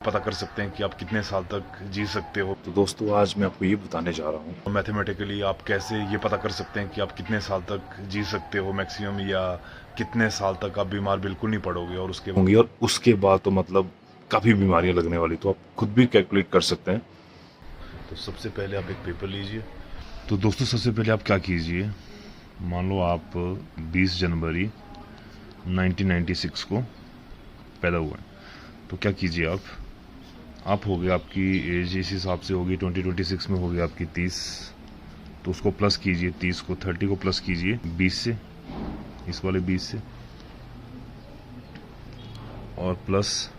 पता कर सकते हैं कि आप कितने साल तक जी सकते हो। तो दोस्तों आज मैं आपको ये बताने जा रहा हूँ मैथमेटिकली आप कैसे ये पता कर सकते हैं कि आप कितने साल तक जी सकते हो मैक्सिमम, या कितने साल तक आप बीमार बिल्कुल नहीं पड़ोगे। होंगी और उसके बाद तो मतलब काफ़ी बीमारियां लगने वाली, तो आप खुद भी कैलकुलेट कर सकते हैं। तो सबसे पहले आप एक पेपर लीजिए। तो दोस्तों सबसे पहले आप क्या कीजिए, मान लो आप 20 जनवरी 1996 को पैदा हुए हैं, तो क्या कीजिए आप हो गए, आपकी एज इस हिसाब से होगी 2026 में होगी आपकी 30, तो उसको प्लस कीजिए, 30 को 30 को प्लस कीजिए 20 से, इस वाले 20 से, और प्लस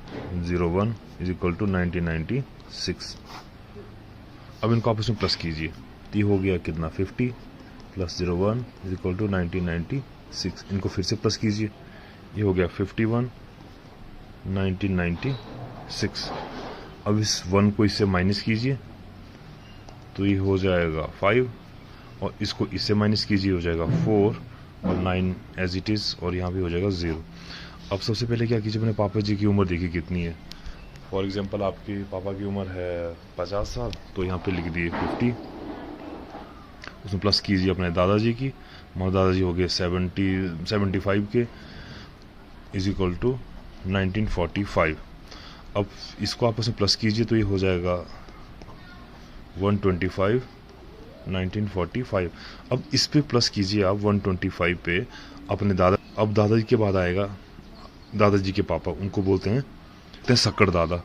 01 इज इक्वल टू 1996। अब इनको आपस में प्लस कीजिए, तो ये हो गया कितना 50 प्लस 01 इज इक्वल टू 1996। इनको फिर से प्लस कीजिए, ये हो गया 51 1996। अब इस 1 को इससे माइनस कीजिए, तो ये हो जाएगा 5, और इसको इससे माइनस कीजिए, हो जाएगा 4, और 9 एज इट इज़, और यहाँ भी हो जाएगा 0। अब सबसे पहले क्या कीजिए, अपने पापा जी की उम्र देखिए कितनी है। फॉर एग्जांपल आपके पापा की उम्र है 50 साल, तो यहाँ पे लिख दिए 50, उसमें प्लस कीजिए अपने दादाजी की, मगर दादाजी हो गए 75 के, इज इक्वल टू 1945। अब इसको आपस में प्लस कीजिए, तो ये हो जाएगा 125 1945। अब इस पे प्लस कीजिए आप 125 पे अपने दादा। अब दादाजी के बाद आएगा दादाजी के पापा, उनको बोलते हैं सक्कड़ दादा।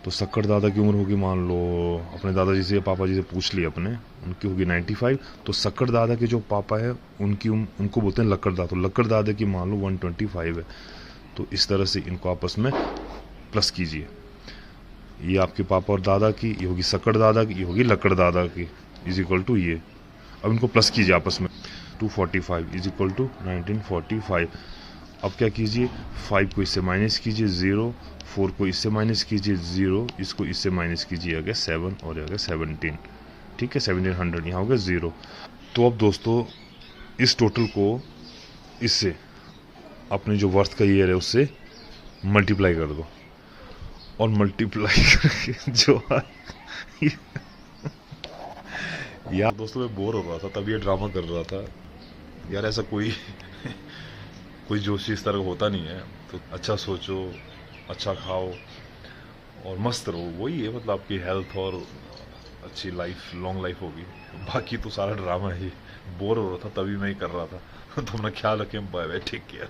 तो सक्कड़ दादा की उम्र होगी, मान लो अपने दादाजी से पापा जी से पूछ लिया अपने, उनकी होगी 95। तो सक्कड़ दादा के जो पापा है उनकी उनको बोलते हैं लक्कड़ दादा। तो लक्कड़ दादा की मान लो 125 है। तो इस तरह से इनको आपस में प्लस कीजिए, ये आपके पापा और दादा की, ये होगी सक्कड़ दादा की, ये होगी लक्कड़ दादा की, इज इक्वल टू ये। अब इनको प्लस कीजिए आपस में, 245 इज इक्वल टू 1945। अब क्या कीजिए, 5 को इससे माइनस कीजिए 0, 4 को इससे माइनस कीजिए 0, इसको इससे माइनस कीजिए, आ गया 7, और आ गया 17। ठीक है, 1700, यहाँ हो गया 0। तो अब दोस्तों इस टोटल को इससे अपने जो वर्थ का ईयर है उससे मल्टीप्लाई कर दो, और मल्टीप्लाई करके जो यार दोस्तों मैं बोर हो रहा था तभी ये ड्रामा कर रहा था यार। ऐसा कोई जोशी इस तरह का होता नहीं है। तो अच्छा सोचो, अच्छा खाओ और मस्त रहो, वही है मतलब आपकी हेल्थ और अच्छी लाइफ, लॉन्ग लाइफ होगी। बाकी तो सारा ड्रामा ही। बोर हो रहा था तभी मैं ही कर रहा था। तो अपना ख्याल रखें, बाय बाय, टेक केयर।